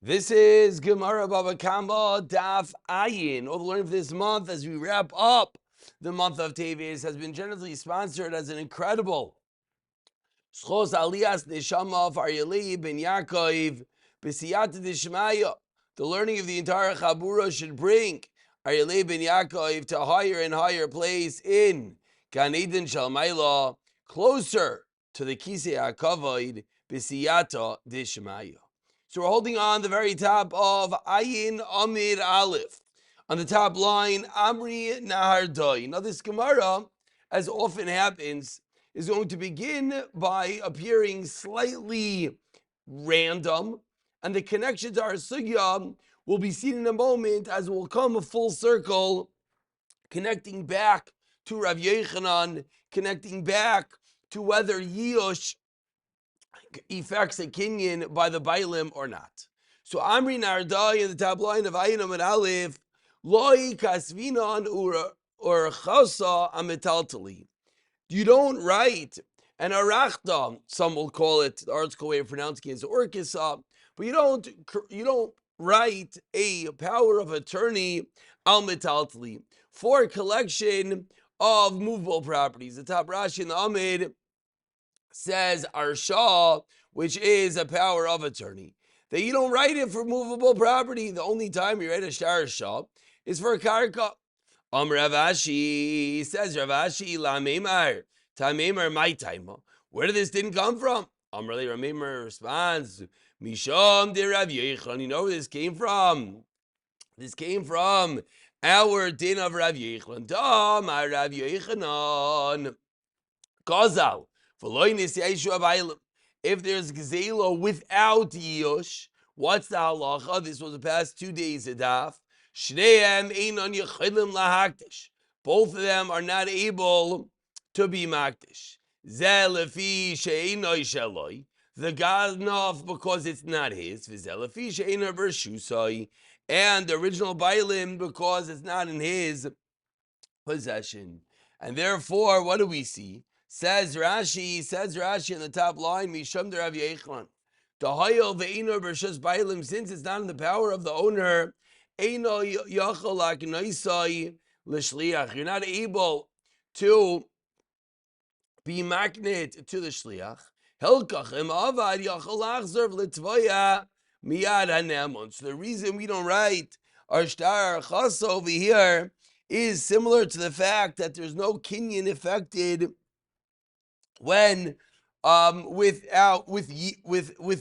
This is Gemara Baba Kama Daf Ayin. All the learning for this month as we wrap up the month of Teves has been generously sponsored as an incredible Schos Alias Neshama of Aryeh ben Yaakov B'siyata Dishmaya. The learning of the entire Chabura should bring Aryeh ben Yaakov to a higher and higher place in Gan Eden Shalmaila, closer to the Kisei HaKavod B'siyata Dishmaya. So we're holding on the very top of Ayin Amid Aleph. On the top line, Amri Nahardoi. Now this Gemara, as often happens, is going to begin by appearing slightly random, and the connection to our sugya will be seen in a moment as it will come a full circle, connecting back to Rav Yochanan, connecting back to whether Yush effects a kinyan by the bailim or not. So Amri Nardai in the top line of Ayin and Aleph, Loi kasvinan or chasa ametaltali. You don't write an arachta, some will call it, the article way of pronouncing it is orkisa, but you don't write a power of attorney al metaltali for a collection of movable properties. The top Rashi in the Amid says arsha, which is a power of attorney. That you don't write it for movable property. The only time you write a shtar arsha is for a karka. Rav Ashi says Rav Ashi la meimar tamemar my time. Where did this didn't come from? Really, Rav Meimar responds, Misham de Rav Yochanan. You know where this came from? This came from our din of Rav Yochanan. Dam Rav Yochanan. Gazal. If there's gzela without yush, what's the halacha? This was the past 2 days of daf. Both of them are not able to be makdish. The ganav because it's not his. And the original bailim because it's not in his possession. And therefore, what do we see? Says Rashi in the top line, Misham de Rav Yochanan. The hayol ve'ino b'rshus bailim, since it's not in the power of the owner, eino yachol aknoisai l'shliach. You're not able to be magnet to the shliach. Helkach im avad yachol achzerv l'tvoya miyad hanemon. So the reason we don't write our shtar chasa over here is similar to the fact that there's no kinyan affected when with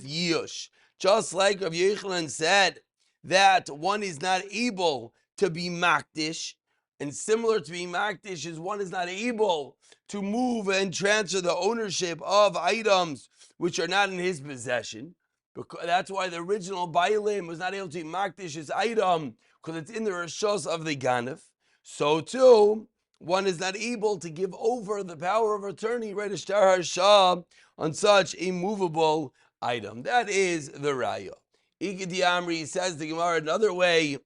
yush. Just like Rav Yochanan said that one is not able to be makdish, and similar to being makdish is one is not able to move and transfer the ownership of items which are not in his possession. Because that's why the original bailim was not able to be makdish his item, because it's in the rishos of the ganef. So too, one is not able to give over the power of attorney, right, a shtar harsha on such a movable item. That is the raya. Ikedi Amri says the Gemara another way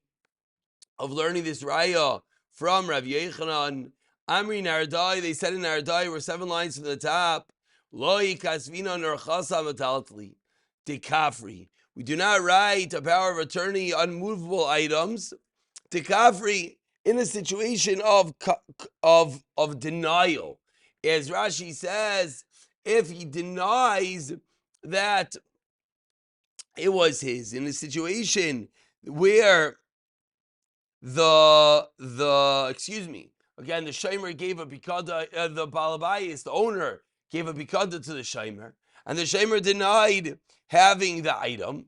of learning this raya from Rav Yochanan. Amri Nardai, they said in Nardai, were 7 lines from the top. Loi kasvina nor chasa metaltli dekafri. We do not write a power of attorney on movable items. Dekafri, in a situation of denial. As Rashi says, if he denies that it was his, in a situation where the shomer gave a bikada, the balabayis, the owner, gave a bikada to the shomer, and the shomer denied having the item,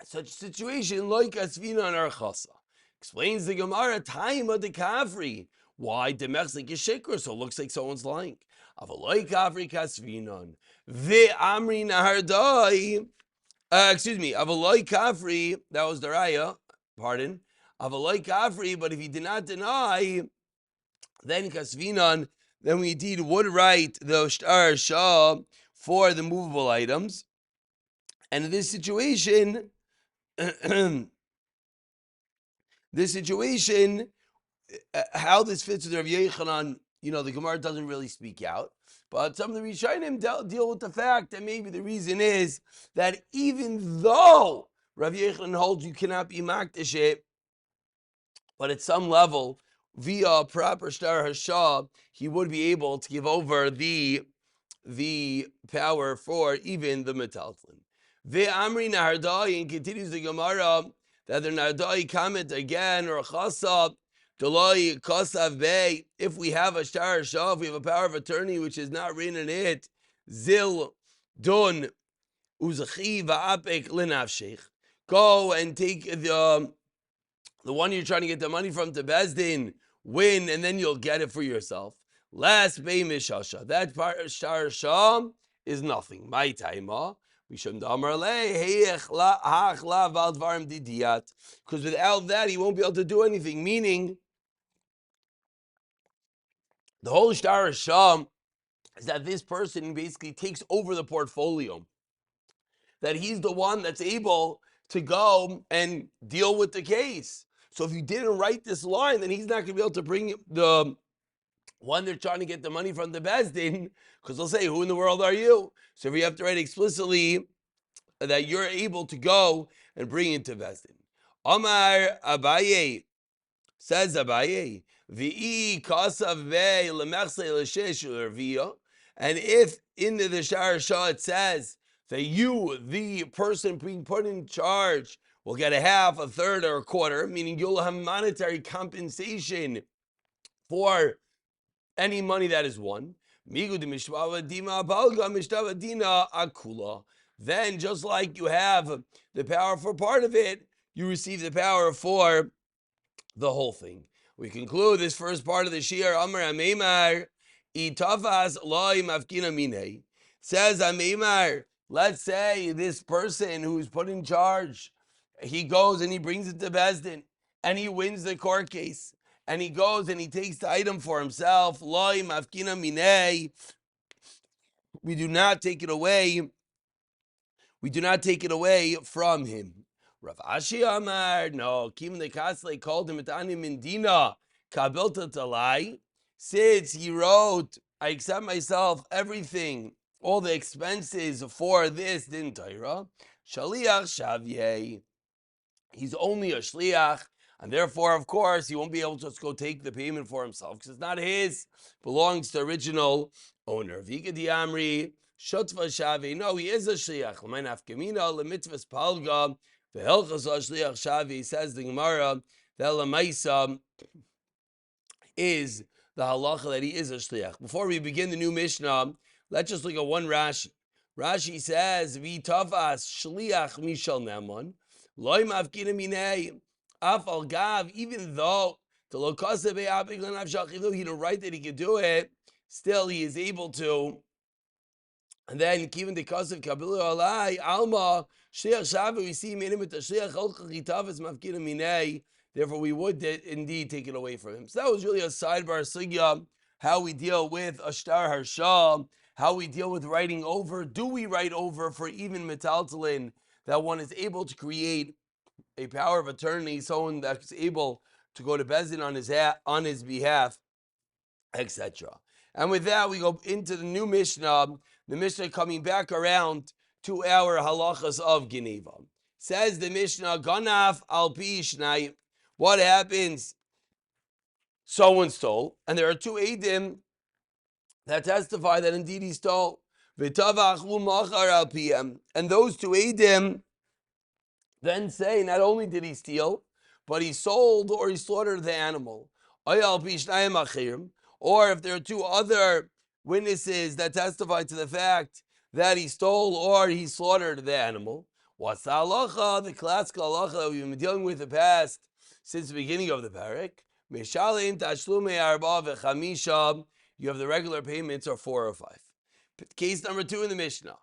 such a situation, like asvina and archasa. Explains the Gemara, time of the kafri. Why demechzik yeshikra? So it looks like someone's lying. Avaloi kafri kasvinon. Ve amri nahardai. Avaloi kafri. That was the raya. Pardon. Avaloi kafri. But if he did not deny, then kasvinon. Then we indeed would write the shtar shah for the movable items. And in this situation. How this fits with Rav Yochanan, the Gemara doesn't really speak out. But some of the Rishonim deal with the fact that maybe the reason is that even though Rav Yochanan holds you cannot be makdish it, but at some level, via proper shtar hashah, he would be able to give over the power for even the metaltlin. Ve'amri nahardai, and continues the Gemara that the nahardai comment again, or a chasab, deloi kasav bay, if we have a shtar hashah, if we have a power of attorney which is not written in it, zil dun uzachi va'apek linafshech. Go and take the one you're trying to get the money from to Bezdin, win, and then you'll get it for yourself. Last Bei Mishasha. That part Shtar Sham is nothing. My taima. Because without that, he won't be able to do anything. Meaning, the whole Shtar Sham is that this person basically takes over the portfolio. That he's the one that's able to go and deal with the case. So if you didn't write this line, then he's not going to be able to bring the one they're trying to get the money from the Bezdin, because they'll say, who in the world are you? So if you have to write explicitly that you're able to go and bring it to Bezdin. Amar Abaye, says Abaye, V'i kasav ve lemechse l'shesh l'rviya, and if in the Shtar Shah it says that you, the person being put in charge, will get a half, a third, or a quarter, meaning you'll have monetary compensation for any money that is won. Then, just like you have the power for part of it, you receive the power for the whole thing. We conclude this first part of the Shir. Amar Ameimar, itafas loy mafkina mine. Says Ameimar, let's say this person who's put in charge, he goes and he brings it to Bezdin, and he wins the court case, and he goes and he takes the item for himself. Loy mafkina mine. We do not take it away. We do not take it away from him. Rav Ashi Amar, no, Kim the Kasle called him Etani Mindina, Kabilta Talai. Since he wrote, I accept myself everything, all the expenses for this din Torah. Shaliach Shavye. He's only a shliach, and therefore, of course, he won't be able to just go take the payment for himself because it's not his, belongs to the original owner. Vika Diamri. Shutva Shavi. No, he is a shliach. L'maynaf Gemina, l'mitzvahs palga, v'helchas shliach Shavi. Says the Gemara that l'maisa is the halacha that he is a shliach. Before we begin the new Mishnah, let's just look at one Rashi. Rashi says, "V'tavas shliach mishal neman, loy mafkina minei afal gav." Even though the lokasa be'apik l'nafshach, even though he didn't write that he could do it, still he is able to. And then, given the cause of Kabilu Alai, Alma, Shliach Shavu, we see him with the Shliach Cholcha Chitavas Mafkina Minei. Therefore, we would indeed take it away from him. So that was really a sidebar sugya, how we deal with a Shtar Harshah, how we deal with writing over. Do we write over for even metaltalin, that one is able to create a power of attorney, someone that's able to go to Bezdin on his behalf, etc. And with that, we go into the new Mishnah. The Mishnah coming back around to our halachas of Geneva. Says the Mishnah, Ganaf al pi shnai. What happens? Someone stole, and there are two Eidim that testify that indeed he stole. V'tavach u'machar al piyam. And those two Eidim then say, not only did he steal, but he sold or he slaughtered the animal. Or if there are two other witnesses that testify to the fact that he stole or he slaughtered the animal. What's the halacha, the classical halacha that we've been dealing with in the past since the beginning of the parak? You have the regular payments are 4 or 5. Case number 2 in the Mishnah.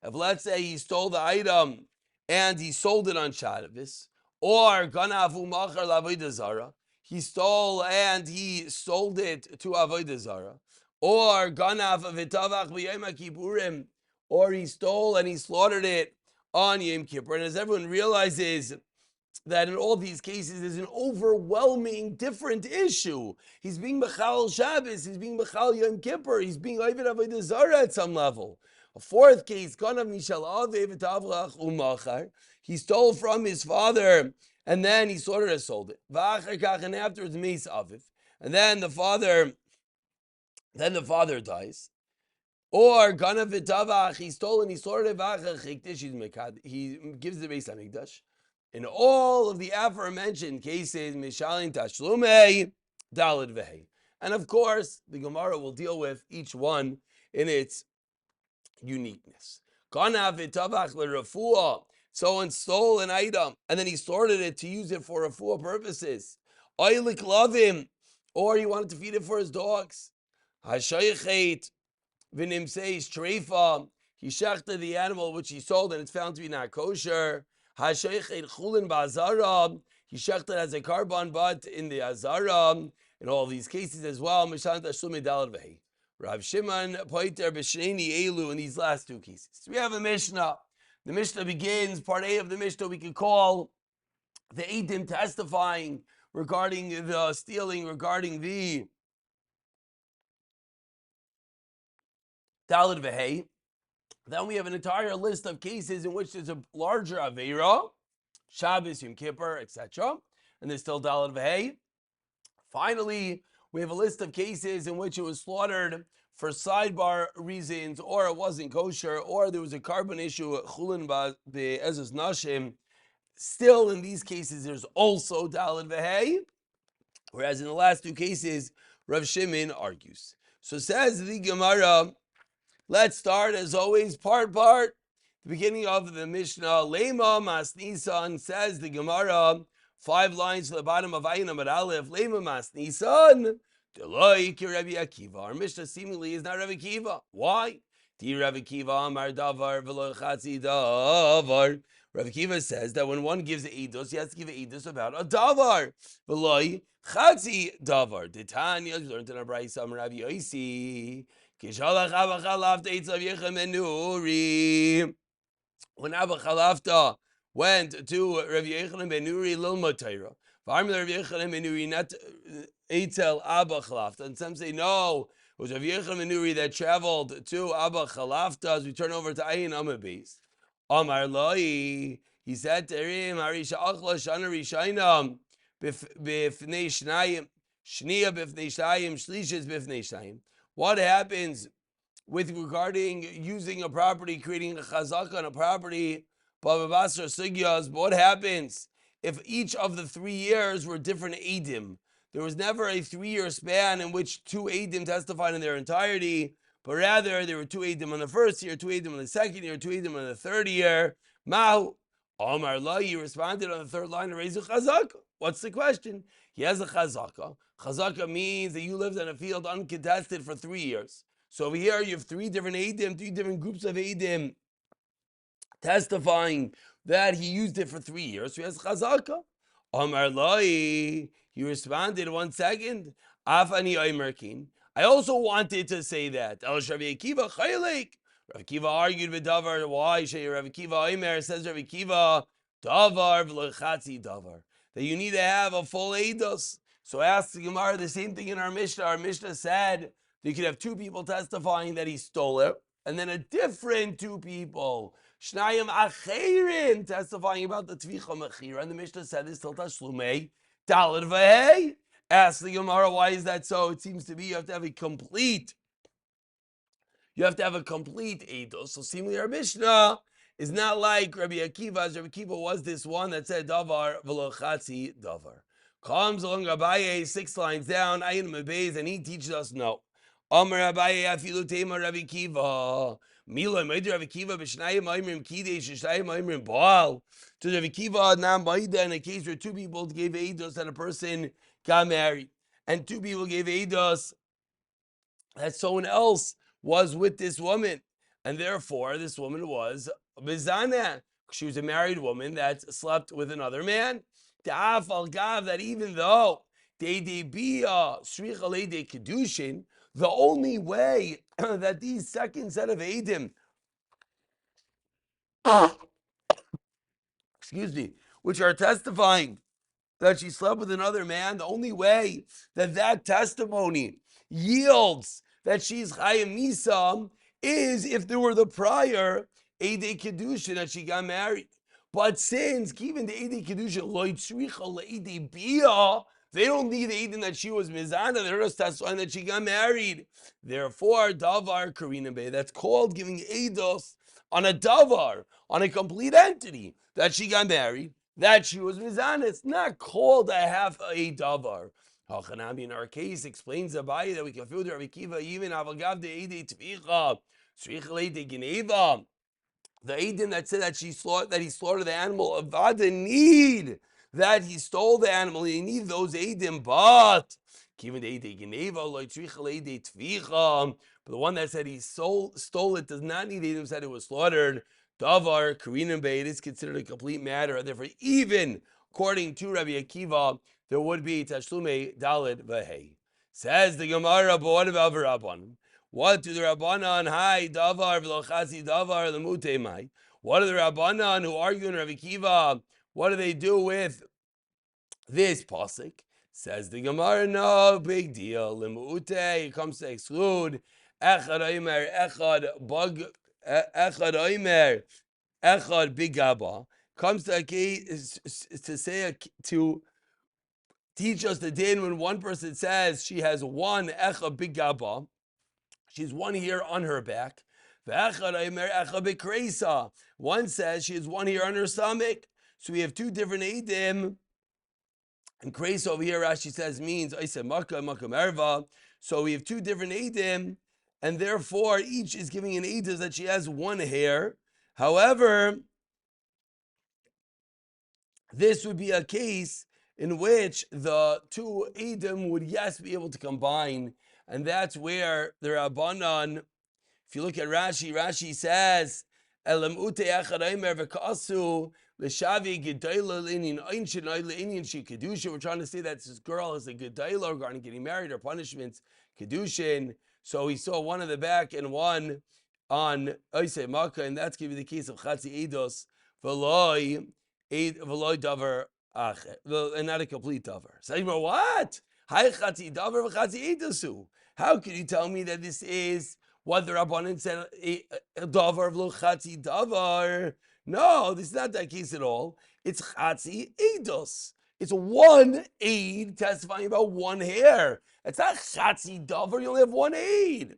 If let's say he stole the item and he sold it on Shabbos, or ganavu machar l'avodah zara, he stole and he sold it to avodah zara, or ganav v'tavach b'yom kippurim, or he stole and he slaughtered it on Yom Kippur. And as everyone realizes that in all these cases there's an overwhelming different issue. He's being mechal Shabbos, he's being mechal Yom Kippur, he's being oived avodah zara at some level. A fourth case, he stole from his father, and then he sort of sold it. And afterwards, and then the father dies. Or ganav v'tavach, he stole and he slaughtered he gives the Beis Hamikdash. In all of the aforementioned cases, mishalin tashlumei dalid vehei. And of course, the Gemara will deal with each one in its uniqueness. Ganav v'tavach l'refuah. Someone stole an item and then he slaughtered it to use it for refuah purposes. Oilik lavim, or he wanted to feed it for his dogs. Hashayichet. V'nimseis treifa, he shechted the animal which he sold and it's found to be not kosher. Hashaychet chulin ba'azara, he shechted as a carbon butt in the azara. In all these cases as well, Mishan Tashlumi Dalad Vehi. Rav Shimon poiter b'shnei elu in these last two cases. So we have a Mishnah. The Mishnah begins, part A of the Mishnah we could call the Eidim testifying regarding the stealing, regarding the Dalad Vehei. Then we have an entire list of cases in which there's a larger Aveira, Shabbos, Yom Kippur, etc. And there's still Dalad Vehei. Finally, we have a list of cases in which it was slaughtered for sidebar reasons, or it wasn't kosher, or there was a carbon issue, Chulin Be'ezos Nashim. Still, in these cases, there's also Dalad Vehei. Whereas in the last two cases, Rav Shimon argues. So says the Gemara, let's start, as always, part. The beginning of the Mishnah, Lema Mas Nisan, says the Gemara, 5 lines to the bottom of Ayin Amar Aleph, Lema Mas Nisan, Deloi ki Rabbi Akiva. Our Mishnah seemingly is not Rabbi Akiva. Why? Di Rabbi Akiva Amar Davar V'lo Chatzi Davar. Rabbi Akiva says that when one gives Eidos, he has to give Eidos about a Davar. V'lo Chatzi Davar. The Tanya, we learned in our Brayso Amar Rabbi Yosi. When Abba Chalafta went to Rav Yochanan ben Nuri Lilmod Torah, Rav Yochanan ben Nuri not Eitzel Abba Chalafta, and some say no, it was Rav Yochanan ben Nuri that traveled to Abba Chalafta. As we turn over to Ayin Amar Beis, Amar Loi, he said to him, Harisha Achla Shana Rishayna Bifnei Shnayim, Shniya Bifnei Shnayim, Shlishis Bifnei Shnayim. What happens with regarding using a property, creating a chazaka on a property, but what happens if each of the 3 years were different Eidim? There was never a 3-year span in which 2 Eidim testified in their entirety, but rather there were 2 Eidim on the first year, 2 Eidim on the second year, 2 Eidim on the third year. Mahu, Omar La, you responded on the third line, Reizu Chazaka. What's the question? He has a Chazaka. Chazaka means that you lived in a field uncontested for 3 years. So over here you have 3 different Eidim, 3 different groups of Eidim testifying that he used it for 3 years. So he has Chazaka. Amar Lai, he responded, 1 second. Afani Oymerkin. I also wanted to say that. El Rabbi Akiva Chaylik. Rabbi Akiva argued with Davar. Why? Rabbi Akiva Omer says Rabbi Akiva Davar v'lechatzi Davar. That you need to have a full Eidos. So ask the Gemara the same thing in our Mishnah. Our Mishnah said that you could have 2 people testifying that he stole it, and then a different 2 people, Shnayim Acherin, testifying about the Tvicha Mechira. And the Mishnah said this till Tashlumei Dalad Vehei. Ask the Gemara, why is that so? It seems to be you have to have a complete Eidos. So seemingly our Mishnah is not like Rabbi Akiva, as Rabbi Akiva was this one that said Davar v'lo chatzi Davar. Comes along Abaye 6 lines down, Ayin Mebeis, and he teaches us no. Amar Abaye afilu tema Rabbi Akiva. Mila Meider Rabbi Akiva b'shnayim Oimrim Kidesh Shnayim Oimrim Baal. To Rabbi Akiva Nam Baida, in a case where 2 people gave eidos that a person got married, and 2 people gave eidos that someone else was with this woman, and therefore this woman was Bizana. She was a married woman that slept with another man. That even though they be kedushin, the only way that these second set of Eidim, which are testifying that she slept with another man, the only way that testimony yields that she's Chayim Nisam is if there were the prior Eidei Kedushin that she got married. But since given the Eidei Kedushin Lo Tzricha Le'Eidei Bia, they don't need the Eidin that she was Mizana, they're just testifying that she got married. Therefore, Davar Karina Bey, that's called giving Eidos on a Davar, on a complete entity, that she got married, that she was Mizana. It's not called a half a Davar. Hachanami in our case explains Abaye that we can feel the Rabbi Kiva even Avagav de Eidei Tvicha, Tzricha Le'Eidei Geneva. The Eidim that said that he slaughtered the animal, Avada need that he stole the animal. He need those Eidim, but the one that said he stole it does not need Eidim said it was slaughtered. Davar Karinim Beit is considered a complete matter. Therefore, even according to Rabbi Akiva, there would be Tashlume Dalid Vahei. Says the Gemara, but what about Rabbanan? What do the Rabbanan hai davar v'lochasi davar lemute mai? What do the Rabbanan who argue in Rabbi Kiva? What do they do with this pasuk? Says the Gemara, no big deal. Lemute, it comes to exclude echad oimer echad bug echad oimer echad bigaba. Comes to say to teach us the din when one person says she has one echad bigaba. She's one here on her back. One says she has one here on her stomach. So we have two different eidim. And kreisa over here, Rashi says, means erva. So we have two different eidim, and therefore each is giving an eidim that she has one hair. However, this would be a case in which the two eidim would be able to combine, and that's where the Rabbanan. If you look at Rashi, Rashi says, we're trying to say that this girl is a gedayla regarding getting married or punishments, kedushin. So he saw one in the back and one on Oisei Makkah, and that's going to be the case of Chatzi Eidos, V'loi Davar Acher, and not a complete Davar. So what? Hi Chatzi Davar v'Chatzi Eidosu. How can you tell me that this is what the Rabbanan said, davar v'lo chatzi davar? No, this is not that case at all. It's chatzi eidos. It's one aid testifying about one hair. It's not chatzi davar. You only have one aid.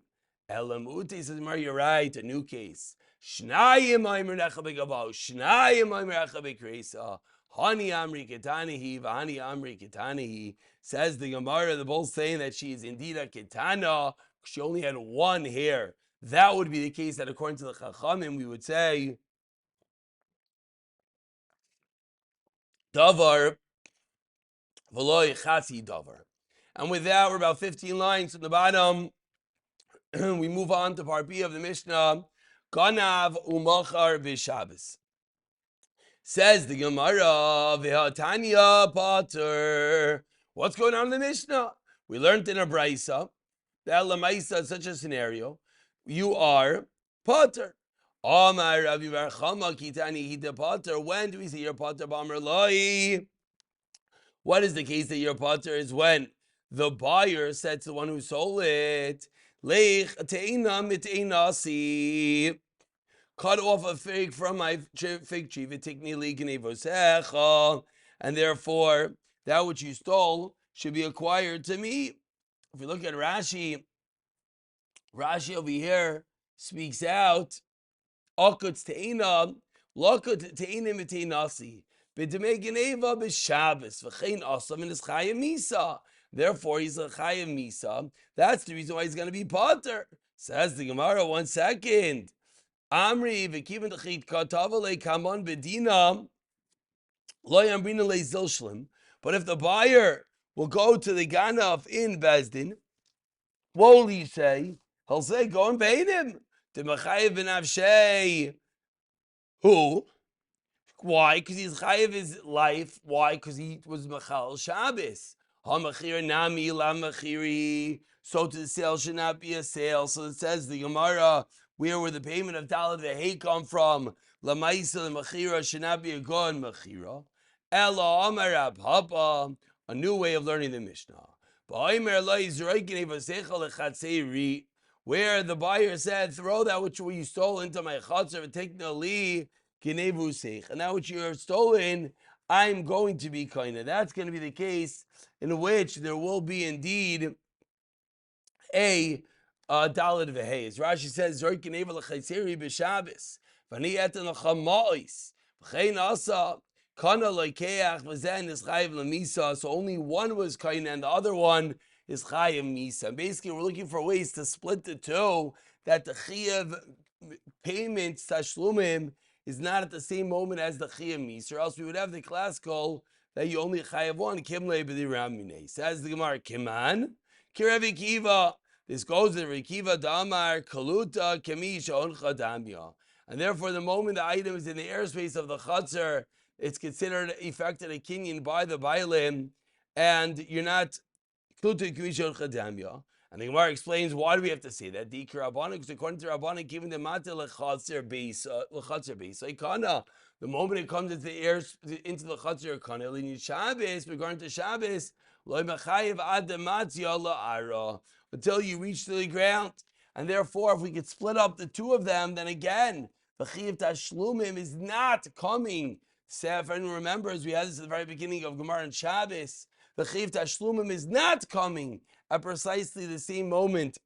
Elamute says, Mar, you're right. A new case. Shnayim aimer necha begabao. Shnayim aimer necha bekreisa. Hani amri ketanihi v'hani amri ketanihi. Says the Gemara. They're both saying that she is indeed a ketana. She only had one hair. That would be the case that according to the Chachamim, we would say davar v'lo chatzi davar. And with that, we're about 15 lines from the bottom. We move on to part B of the Mishnah. Ganav umachar v'Shabbos. Says the Gemara, v'hatanya pater. What's going on in the Mishnah? We learned in a Braisa that Lamaisa, such a scenario, you are Potter. Amar Rabbi Bar Chama Kitani Hida Potter. When do we say you're Potter? B'Amar Loi. What is the case that you're Potter? Is when the buyer said to the one who sold it, Leich teina miteinasi. Cut off a fig from my fig tree, and therefore that which you stole should be acquired to me. If you look at Rashi, Rashi over here speaks out, Akut teina, lakut teina miteinasi, b'demei geneva b'Shabbos, v'chein asam in his chayim misa. Therefore, he's a chayim misa. That's the reason why he's going to be potter. Says the Gemara. 1 second. Amri v'kiven d'chit katava le'kamon b'dina lo yambrina le'zilshlim. But if the buyer will go to the ganaf in Bezdin, what will he say? He'll say, go and pay him. The Mechayev ben Avshei. Who? Why? Because he's chayev his life. Why? Because he was Mechal Shabbos. Ha-mechir nami la-mechiri. So to the sale should not be a sale. So it says the Gemara, where would the payment of Dalet V'Hei come from? La-maisa the-mechira should not be a good mechira. Ela Amar Rab Papa, a new way of learning the Mishnah. Ba'omer lo yizroikin evasecha lechatzei ri. where the buyer said, throw that which you stole into my chatzar and take the li kinevu seich. And that which you have stolen, I'm going to be kaina. That's going to be the case in which there will be indeed a dalad v'heis. Rashi says, "Zor kinevu l'chayseri b'Shabbos v'ani etan l'chamois v'chein asa kana loikeach v'zen is chayiv l'misa." So only one was kaina, and the other one is chayiv misa. Basically, we're looking for ways to split the two, that the chayiv payment tashlumim is not at the same moment as the chayiv misa, or else we would have the classical that you only chayiv one. Kim le'bedi ramine. Says the Gemara, Kiman kirevi kiva. This goes to Rikiva Damar Kaluta Kamisha Oncha Damya. And therefore, the moment the item is in the airspace of the Chatzar, it's considered effected a kinyan by the Bailim, and you're not Kaluta Kamisha Oncha Damya. And the Gemara explains, why do we have to say that? The according to Rabbanan, given the Mata Lechatzar base, the moment it comes into the air, into the Chatzar Kana, in Shabbos, regarding to Shabbos, Lo Mechayev Ad Matzia La'ara, until you reach to the ground. And therefore, if we could split up the two of them, then again, the Chiyuv Tashlumim is not coming. If anyone remembers, we had this at the very beginning of Gemara and Shabbos. The Chiyuv Tashlumim is not coming at precisely the same moment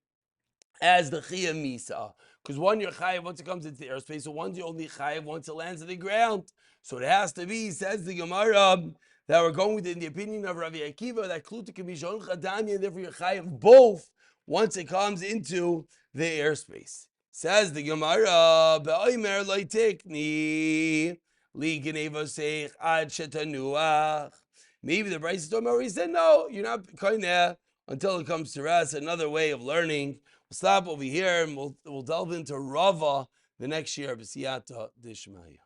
as the Chiyuv Misa. Because one you're Chayiv once it comes into the airspace, so one's you only Chayiv once it lands on the ground. So it has to be, says the Gemara, that we're going within the opinion of Rabbi Akiva, that Kluta can be Shon Chadami, and therefore you're Chayiv both once it comes into the airspace. Says the Gemara, Be'oimer loitikni li geneva seich ad shetanuach. Maybe the Bryce Tomori said, no, you're not koineh until it comes to rest. Another way of learning. We'll stop over here and we'll delve into Rava the next year. B'siyata dishmaya.